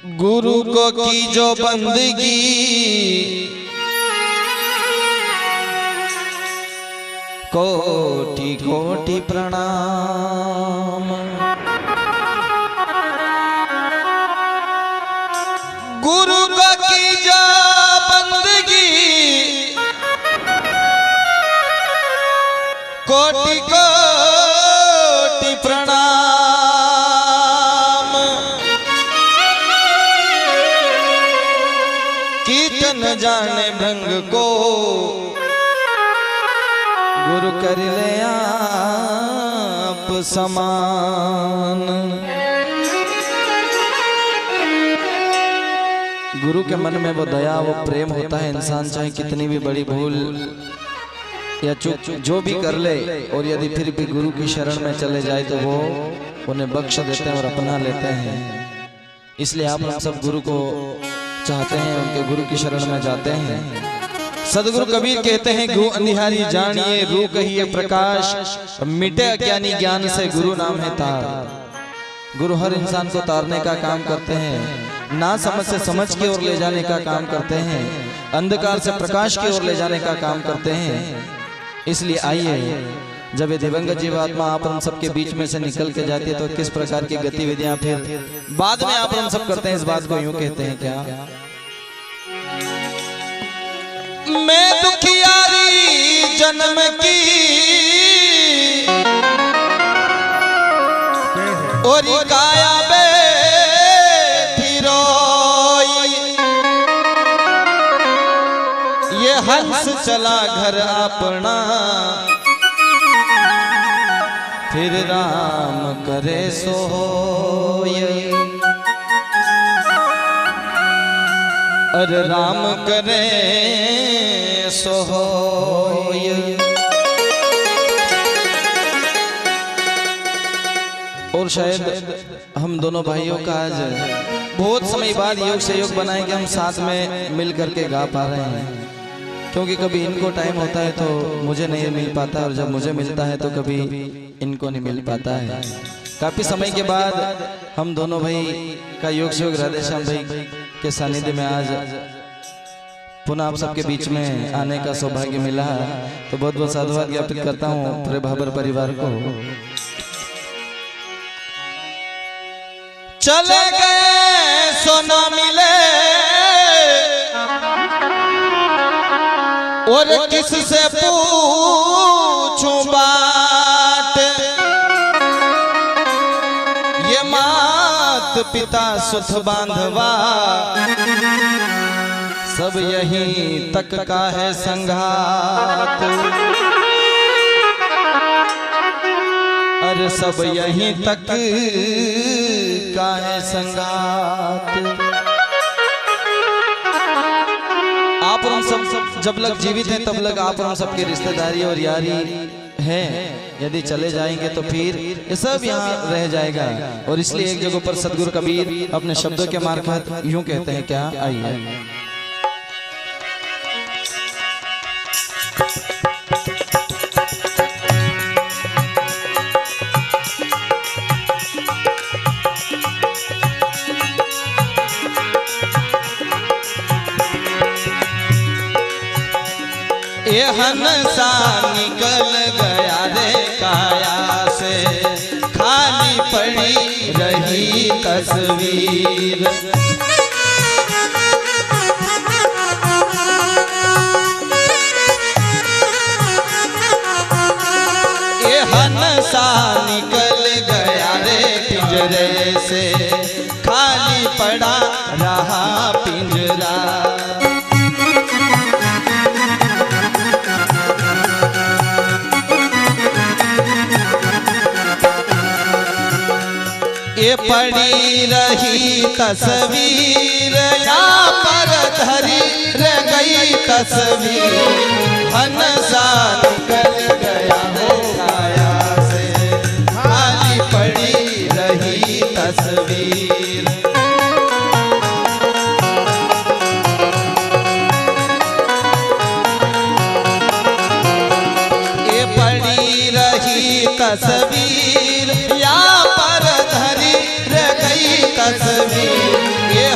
गुरु को की जो बंदगी कोटि कोटि प्रणाम। गुरु को की जो बंदगी कोटि कोटि प्रणाम। कीर्तन जाने भृंग को गुरु कर ले आप समान। गुरु के मन में वो दया वो प्रेम होता है। इंसान चाहे कितनी भी बड़ी भूल या चूक जो भी कर ले और यदि फिर भी गुरु की शरण में चले जाए तो वो उन्हें बख्श देते हैं और अपना लेते हैं। इसलिए आप हम सब गुरु को चाहते हैं, उनके गुरु की शरण में जाते हैं। सदगुरु कबीर कहते हैं घू अंधियारी जानिए रू कहिए प्रकाश, मिटे अज्ञानी ज्ञान से गुरु नाम है तार। गुरु हर इंसान को तारने का काम करते हैं, ना समझ से समझ की ओर ले जाने का काम करते हैं, अंधकार से प्रकाश की ओर ले जाने का काम करते हैं। इसलिए आइए, जब ये दिवंगत जीवात्मा आप हम सबके बीच में से निकल के जाती है तो किस प्रकार की गतिविधियां फिर बाद में आप हम सब करते हैं। इस बात को यूं कहते हैं क्या, मैं दुखियारी जन्म की और काया बैठी रोई, ये हंस चला घर अपना फिर राम करे सोय। अरे राम करे सोय। और शायद हम दोनों भाइयों का आज बहुत समय बाद योग से योग बनाए कि हम साथ में मिल करके गा पा रहे हैं। क्योंकि कभी इनको टाइम होता है तो मुझे नहीं मिल पाता, और जब मुझे मिलता है तो कभी इनको नहीं मिल पाता है। काफी समय के बाद हम दोनों भाई का योग से योग राधेश्याम भाई के सानिध्य में आज पुनः आप सबके बीच में आने का सौभाग्य मिला। तो बहुत बहुत साधुवाद ज्ञापित करता हूँ पूरे भाबर परिवार को। चले गए सोना मिले और किससे पूछूं बात, ये मात पिता सुध बांधवा सब यहीं तक का है संघात। अरे सब यहीं तक का है संघात। आप हम सब जब लग जीवित हैं तब लग आप हम सबकी रिश्तेदारी और यारी है। यदि चले जाएंगे तो फिर ये सब यहाँ रह जाएगा। और इसलिए एक जगह पर सदगुरु कबीर अपने शब्दों के मार्फत यूं कहते हैं क्या, आइए। ये हंसा निकल गया रे काया से, खाली पड़ी रही तस्वीर। ये हंसा निकल गया रे पिंजरे से, खाली पड़ा रहा पिंजरा। ये पड़ी रही तस्वीर या पर धरी रह गई तस्वीर। हंसा निकल गया हो काया से, खाली पड़ी रही तस्वीर। ये पड़ी रही तस्वीर या पर धरी रह गई तस्वीर। ये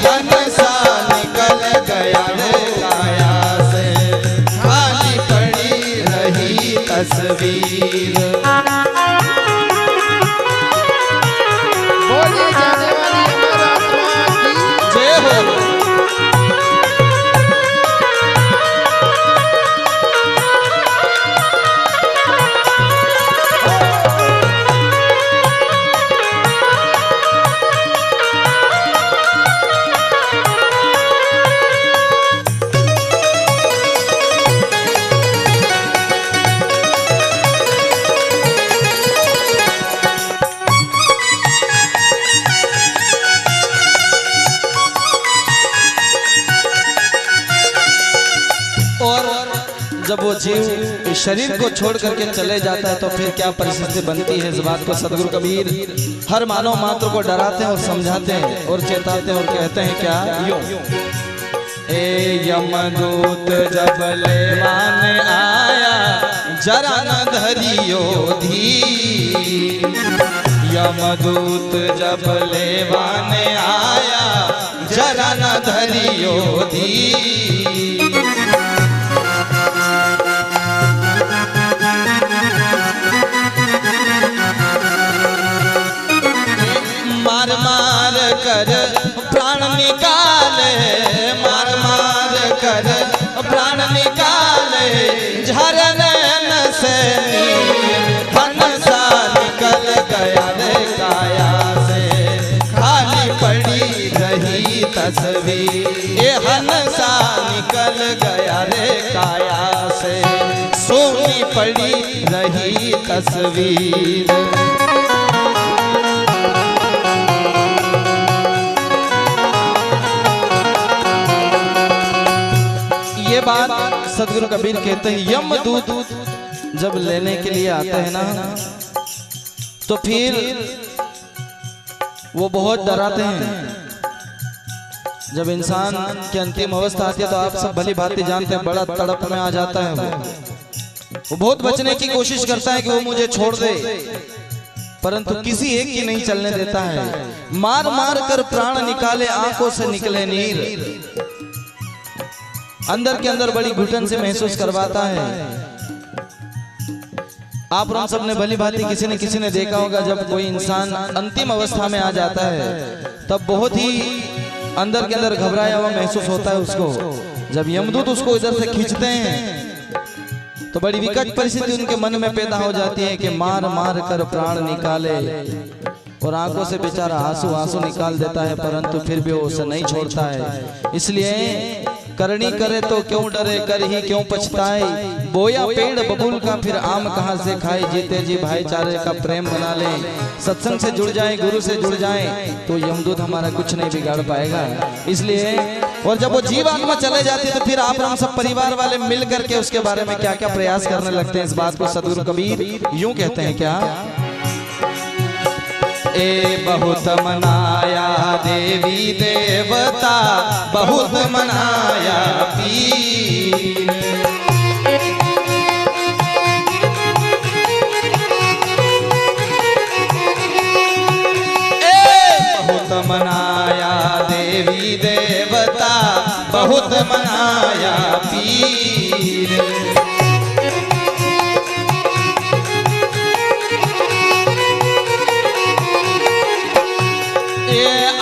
जब वो जीव इस शरीर को छोड़ करके चले जाता है तो फिर क्या परिस्थिति बनती है। इस बात को सदगुरु कबीर हर मानव मात्र को डराते हैं और समझाते हैं और चेताते हैं और कहते हैं क्या यूं, ए यमदूत जब लेवान आया जरा न धरियो धीर, यमदूत जब लेवान आया जरा न धरियो धीर। मार मार कर प्राण निकाले, मार मार कर प्राण निकाले, झरनैन से हंसा निकल गया रे काया से, खाली पड़ी रही तस्वीर। ये हंसा निकल गया रे काया से, सोनी पड़ी रही तस्वीर। ये बात सदगुरु कबीर कहते हैं यमदूत जब लेने के लिए आते हैं ना तो फिर वो बहुत डराते हैं। जब इंसान की अंतिम अवस्था आती है तो आप सब भली भांति जानते हैं, बड़ा तड़प में आ जाता है। वो बहुत बचने की कोशिश करता है कि वो मुझे छोड़ दे, परंतु किसी एक की नहीं चलने देता है। मार मार कर प्राण निकाले, आंखों से निकले नीर, अंदर के अंदर बड़ी घुटन से महसूस करवाता है। आप हम सब ने भली भांति किसी ने देखा होगा, जब कोई इंसान अंतिम अवस्था में आ जाता है तब बहुत ही अंदर के अंदर घबराया हुआ महसूस होता है उसको। जब यमदूत उसको इधर से खींचते हैं तो बड़ी विकट परिस्थिति उनके मन में पैदा हो जाती है कि मार मार कर प्राण निकाले, और आंखों से बेचारा आंसू निकाल देता है, परंतु फिर भी वो उसे नहीं छोड़ता है। इसलिए करनी करे तो क्यों डरे, कर ही क्यों पछताए, बोया पेड़ बबूल का फिर आम कहां से खाए, जीते जी भाईचारे का प्रेम बना ले, सत्संग से जुड़ जाए, गुरु से जुड़ जाए तो यमदूत हमारा कुछ नहीं बिगाड़ पाएगा। इसलिए और जब वो जीवात्मा चले जाती है तो फिर आप हम सब परिवार वाले मिल करके उसके बारे में क्या क्या प्रयास करने लगते हैं। इस बात को सदगुरु कबीर यूं कहते हैं क्या, ए बहुत मनाया देवी देवता, बहुत मनाया पीर, बहुत मनाया देवी देवता, बहुत मनाया पीर।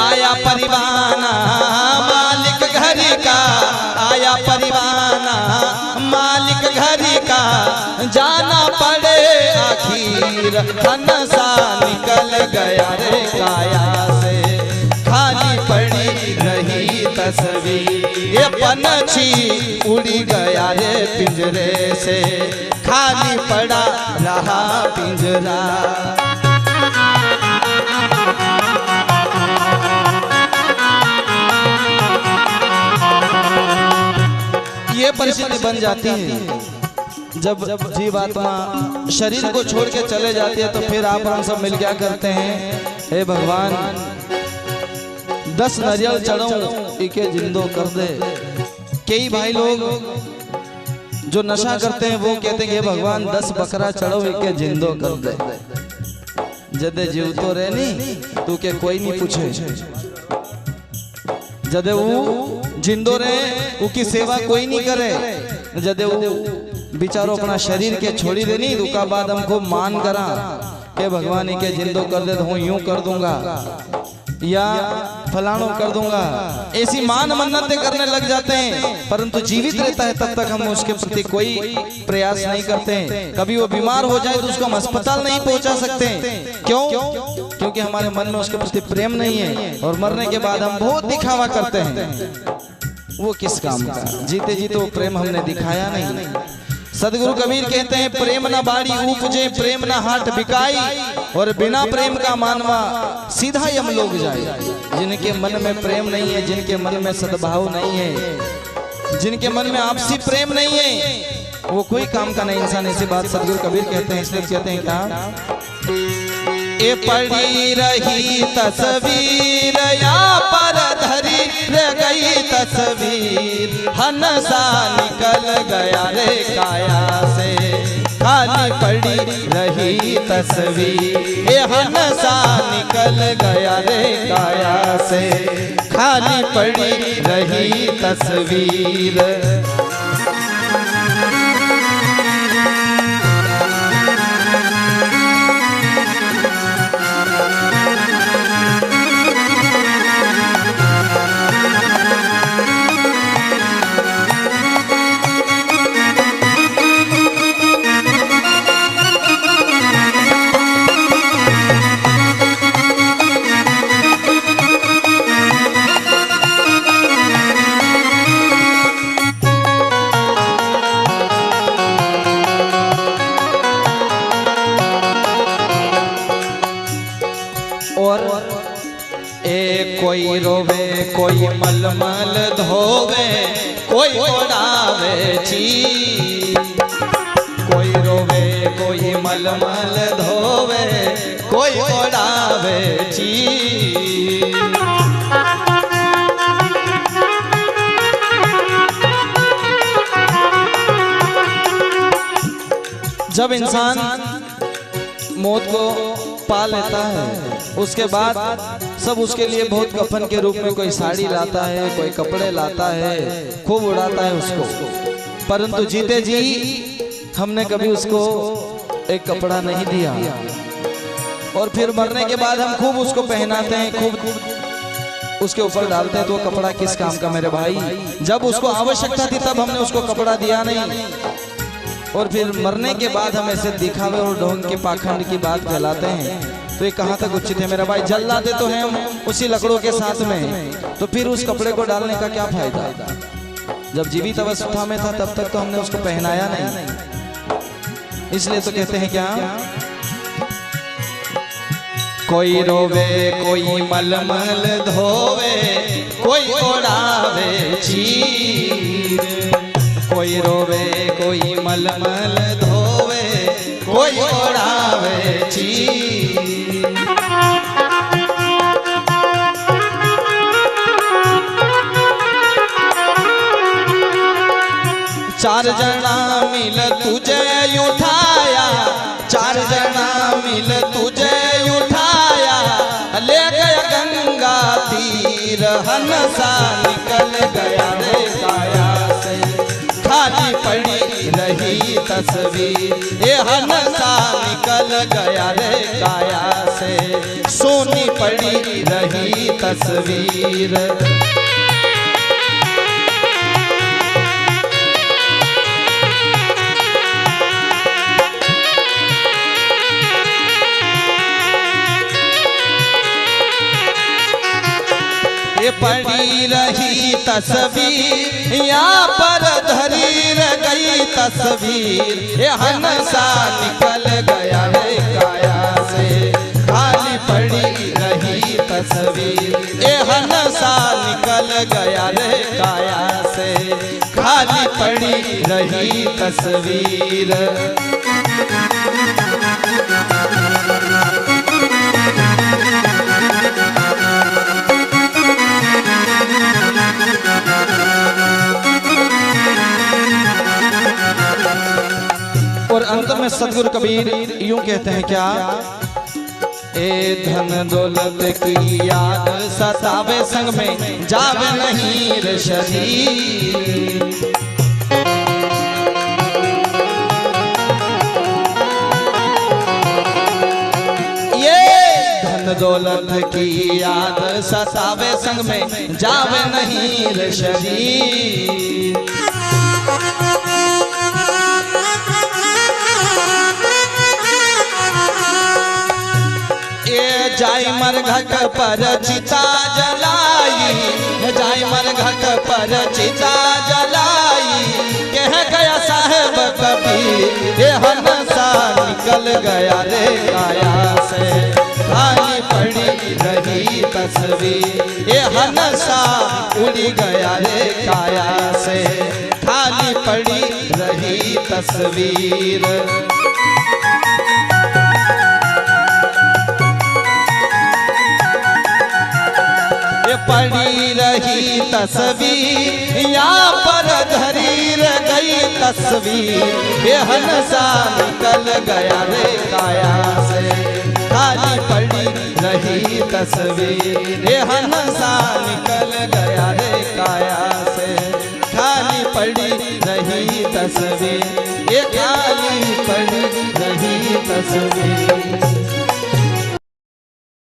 आया परिवाना मालिक घर का, आया परिवाना मालिक घर का, जाना पड़े आखिर, हंसा निकल गया रे काया से, खाली पड़ी रही तस्वीर। ये पंछी उड़ी गया रे पिंजरे से, खाली पड़ा रहा पिंजरा। ये परिस्थिति बन जाती है जब जीवात्मा शरीर को छोड़ के चले जाती है तो फिर आप हम सब मिल क्या करते हैं, हे भगवान 10 नारियल चढ़ाऊं इके जिंदो कर दे। कई भाई लोग जो नशा करते हैं वो कहते हैं हे भगवान 10 बकरा चढ़ो इके जिंदो कर दे, जदे जीव तो रहनी तू के कोई नहीं पूछे, जदे वो जिंदो रहे उकी सेवा कोई नहीं करे, जदे वो बिचारो अपना शरीर के छोड़ी देनी उसका बाद हमको मान करा के भगवान के जिंदो कर दे तो हूँ यूं कर दूंगा या फलानो कर दूंगा, ऐसी मान मन्नतें करने लग जाते हैं। परंतु जीवित रहता है तब तक हम उसके प्रति कोई प्रयास नहीं करते हैं। कभी वो बीमार हो जाए तो उसको हम अस्पताल नहीं पहुंचा सकते। क्यों? क्योंकि हमारे मन में उसके प्रति प्रेम नहीं है, और मरने के बाद हम बहुत दिखावा करते हैं। वो किस काम का? जीते जीते वो प्रेम हमने दिखाया नहीं। सदगुरु कबीर कहते हैं प्रेम न बाड़ी उपजे, प्रेम न हाट बिकाई, और बिना प्रेम का मानवा सीधा यम लोग जाए। जिनके मन में प्रेम नहीं है, जिनके मन में सद्भाव नहीं है, जिनके मन में आपसी प्रेम नहीं है, वो कोई काम का नहीं इंसान। ऐसी बात सदगुरु कबीर कहते हैं, इसलिए कहते हैं क्या, ए पड़ी रही तस्वीर या पर धरी रह गई तस्वीर, हनसा निकल गया रे काया से, खाली पड़ी रही तस्वीर, ए हनसा निकल गया रे काया से, खाली पड़ी रही तस्वीर। कोई रोवे कोई मलमल धोवे, कोई ओढ़ावे ची, कोई रोवे कोई मलमल धोवे, कोई ओढ़ावे ची। जब इंसान मौत को पा लेता है उसके बाद सब उसके लिए बहुत कफन के रूप में कोई साड़ी लाता है, कोई कपड़े लाता है, खूब उड़ाता है उसको, परंतु जीते जी हमने कभी उसको एक कपड़ा नहीं दिया। और फिर मरने के बाद हम खूब उसको पहनाते हैं, खूब उसके ऊपर डालते हैं, तो वो कपड़ा किस काम का मेरे भाई? जब उसको आवश्यकता थी तब हमने उसको कपड़ा दिया नहीं, और फिर मरने के बाद हम ऐसे दिखावे और ढोंग के पाखंड की बात फैलाते हैं, तो ये कहाँ तक उचित है मेरा भाई? जलाते तो हैं हम उसी लकड़ों के साथ में, तो फिर उस कपड़े को डालने का क्या फायदा? जब जीवित अवस्था में था तब तक तो हमने उसको पहनाया नहीं। इसलिए तो कहते हैं क्या, कोई रोवे कोई मलमल धोवे, कोई ओढ़ावे चीर, कोई रोवे कोई मलमल धोवे, कोई ओढ़ावे चीर। चार जना मिल तुझे उठाया, चार जना मिल तुझे उठाया, ले गया गंगा तीर, हनसा निकल गया रे काया से, खाली पड़ी रही तस्वीर, ये हनसा निकल गया रे काया से, सोनी पड़ी रही तस्वीर। ये पड़ी रही तस्वीर, यहाँ पर धरी रह गई तस्वीर, ये हनसा निकल गया रे काया से, खाली पड़ी रही तस्वीर, ये हनसा निकल गया रे काया से, खाली पड़ी रही तस्वीर। और अंत में सदगुरु कबीर यूं कहते हैं क्या, ए धन दौलत की याद सतावे, संग में जावे नहीं रे शरीर, ये धन दौलत की याद सतावे, संग में जावे नहीं रे शरीर। जाय मर घट पर चिता जलाई, जाय मर घट पर चिता जलाई, कह गया साहेब कबीर, ये हनसा निकल गया रे काया से, खाली पड़ी रही तस्वीर, ये हनसा उड़ गया रे काया से, खाली पड़ी रही तस्वीर। ये पड़ी रही तस्वीर, यहाँ पर धरी रह गई तस्वीर। ये हंसा निकल गया रे काया से, खाली पड़ी रही तस्वीर। ये हंसा निकल गया रे काया से, खाली पड़ी रही तस्वीर। ये खाली पड़ी रही तस्वीर।